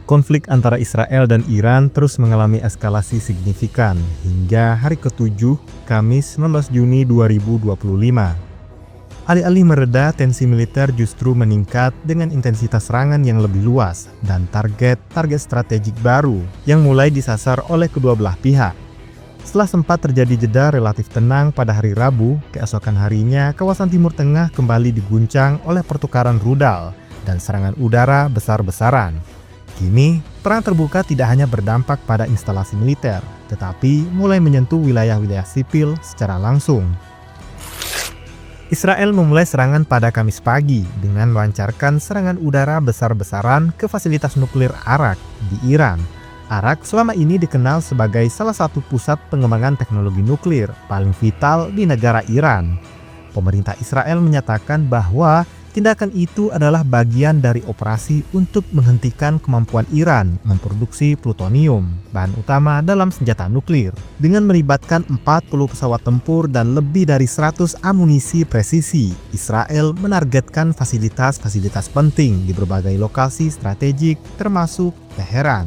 Konflik antara Israel dan Iran terus mengalami eskalasi signifikan hingga hari ke-7, Kamis 19 Juni 2025. Alih-alih mereda, tensi militer justru meningkat dengan intensitas serangan yang lebih luas dan target strategik baru yang mulai disasar oleh kedua belah pihak. Setelah sempat terjadi jeda relatif tenang pada hari Rabu, keesokan harinya kawasan Timur Tengah kembali diguncang oleh pertukaran rudal dan serangan udara besar-besaran. Kini, perang terbuka tidak hanya berdampak pada instalasi militer, tetapi mulai menyentuh wilayah-wilayah sipil secara langsung. Israel memulai serangan pada Kamis pagi dengan melancarkan serangan udara besar-besaran ke fasilitas nuklir Arak di Iran. Arak selama ini dikenal sebagai salah satu pusat pengembangan teknologi nuklir paling vital di negara Iran. Pemerintah Israel menyatakan bahwa tindakan itu adalah bagian dari operasi untuk menghentikan kemampuan Iran memproduksi plutonium, bahan utama dalam senjata nuklir, dengan melibatkan 40 pesawat tempur dan lebih dari 100 amunisi presisi. Israel menargetkan fasilitas-fasilitas penting di berbagai lokasi strategik termasuk Teheran.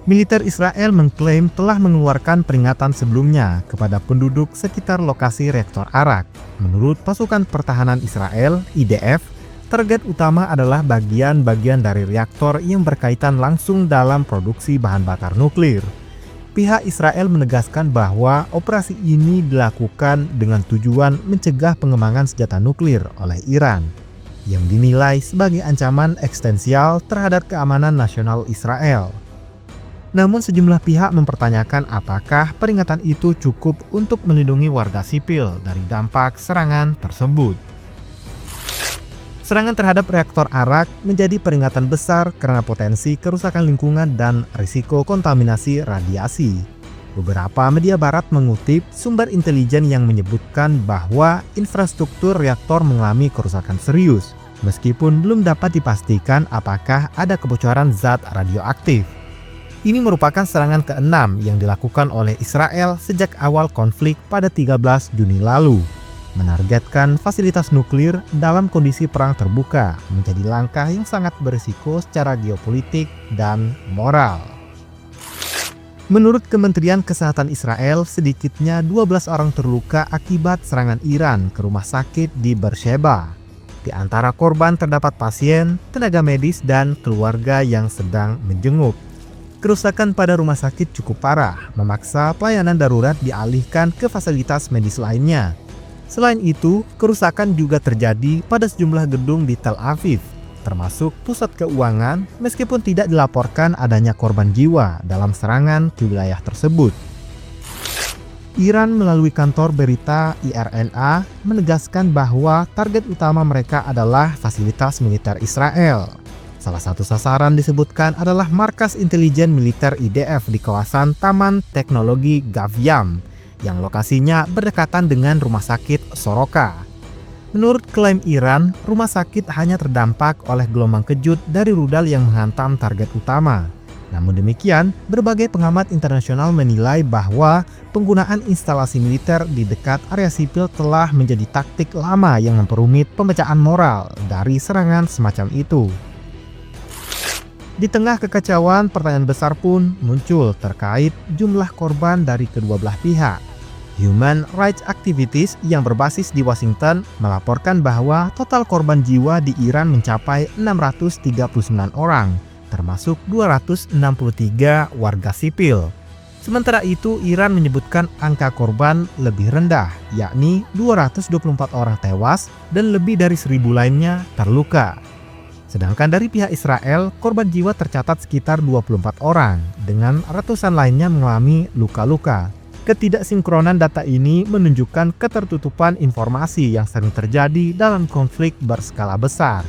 Militer Israel mengklaim telah mengeluarkan peringatan sebelumnya kepada penduduk sekitar lokasi reaktor Arak. Menurut pasukan pertahanan Israel, IDF, target utama adalah bagian-bagian dari reaktor yang berkaitan langsung dalam produksi bahan bakar nuklir. Pihak Israel menegaskan bahwa operasi ini dilakukan dengan tujuan mencegah pengembangan senjata nuklir oleh Iran, yang dinilai sebagai ancaman eksistensial terhadap keamanan nasional Israel. Namun sejumlah pihak mempertanyakan apakah peringatan itu cukup untuk melindungi warga sipil dari dampak serangan tersebut. Serangan terhadap reaktor Arak menjadi peringatan besar karena potensi kerusakan lingkungan dan risiko kontaminasi radiasi. Beberapa media barat mengutip sumber intelijen yang menyebutkan bahwa infrastruktur reaktor mengalami kerusakan serius, meskipun belum dapat dipastikan apakah ada kebocoran zat radioaktif. Ini merupakan serangan ke-6 yang dilakukan oleh Israel sejak awal konflik pada 13 Juni lalu. Menargetkan fasilitas nuklir dalam kondisi perang terbuka menjadi langkah yang sangat berisiko secara geopolitik dan moral. Menurut Kementerian Kesehatan Israel, sedikitnya 12 orang terluka akibat serangan Iran ke rumah sakit di Beersheba. Di antara korban terdapat pasien, tenaga medis, dan keluarga yang sedang menjenguk. Kerusakan pada rumah sakit cukup parah, memaksa pelayanan darurat dialihkan ke fasilitas medis lainnya. Selain itu, kerusakan juga terjadi pada sejumlah gedung di Tel Aviv, termasuk pusat keuangan, meskipun tidak dilaporkan adanya korban jiwa dalam serangan ke wilayah tersebut. Iran melalui kantor berita IRNA menegaskan bahwa target utama mereka adalah fasilitas militer Israel. Salah satu sasaran disebutkan adalah markas intelijen militer IDF di kawasan Taman Teknologi Gavyam, yang lokasinya berdekatan dengan rumah sakit Soroka. Menurut klaim Iran, rumah sakit hanya terdampak oleh gelombang kejut dari rudal yang menghantam target utama. Namun demikian, berbagai pengamat internasional menilai bahwa penggunaan instalasi militer di dekat area sipil telah menjadi taktik lama yang memperumit pemecaan moral dari serangan semacam itu. Di tengah kekacauan, pertanyaan besar pun muncul terkait jumlah korban dari kedua belah pihak. Human Rights Activities yang berbasis di Washington melaporkan bahwa total korban jiwa di Iran mencapai 639 orang, termasuk 263 warga sipil. Sementara itu, Iran menyebutkan angka korban lebih rendah, yakni 224 orang tewas dan lebih dari 1.000 lainnya terluka. Sedangkan dari pihak Israel, korban jiwa tercatat sekitar 24 orang, dengan ratusan lainnya mengalami luka-luka. Ketidaksinkronan data ini menunjukkan ketertutupan informasi yang sering terjadi dalam konflik berskala besar.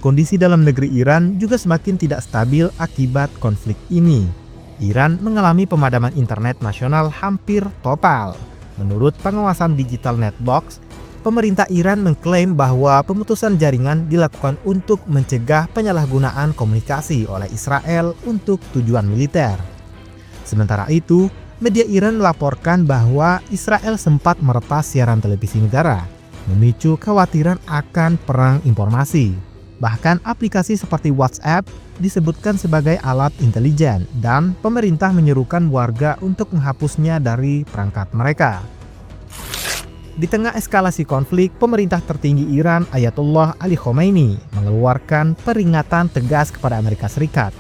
Kondisi dalam negeri Iran juga semakin tidak stabil akibat konflik ini. Iran mengalami pemadaman internet nasional hampir total. Menurut pengawasan Digital Netbox, pemerintah Iran mengklaim bahwa pemutusan jaringan dilakukan untuk mencegah penyalahgunaan komunikasi oleh Israel untuk tujuan militer. Sementara itu, media Iran melaporkan bahwa Israel sempat meretas siaran televisi negara, memicu kekhawatiran akan perang informasi. Bahkan aplikasi seperti WhatsApp disebutkan sebagai alat intelijen dan pemerintah menyerukan warga untuk menghapusnya dari perangkat mereka. Di tengah eskalasi konflik, pemerintah tertinggi Iran Ayatollah Ali Khomeini mengeluarkan peringatan tegas kepada Amerika Serikat.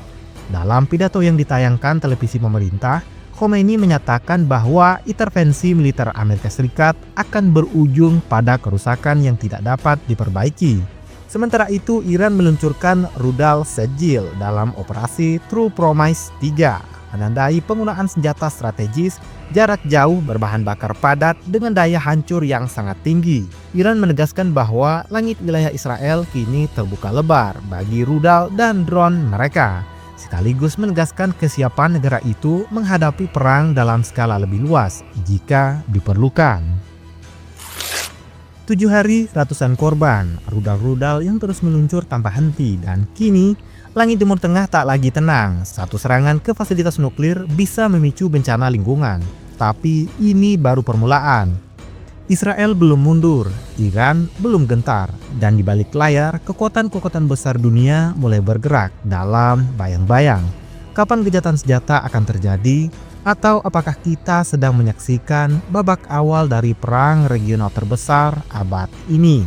Dalam pidato yang ditayangkan televisi pemerintah, Khomeini menyatakan bahwa intervensi militer Amerika Serikat akan berujung pada kerusakan yang tidak dapat diperbaiki. Sementara itu, Iran meluncurkan rudal Sejil dalam operasi True Promise 3, menandai penggunaan senjata strategis jarak jauh berbahan bakar padat dengan daya hancur yang sangat tinggi. Iran menegaskan bahwa langit wilayah Israel kini terbuka lebar bagi rudal dan drone mereka, sekaligus menegaskan kesiapan negara itu menghadapi perang dalam skala lebih luas jika diperlukan. 7 hari, ratusan korban, rudal-rudal yang terus meluncur tanpa henti, dan kini langit Timur Tengah tak lagi tenang. Satu serangan ke fasilitas nuklir bisa memicu bencana lingkungan, tapi ini baru permulaan. Israel belum mundur, Iran belum gentar, dan di balik layar, kekuatan-kekuatan besar dunia mulai bergerak dalam bayang-bayang. Kapan gencatan senjata akan terjadi? Atau apakah kita sedang menyaksikan babak awal dari perang regional terbesar abad ini?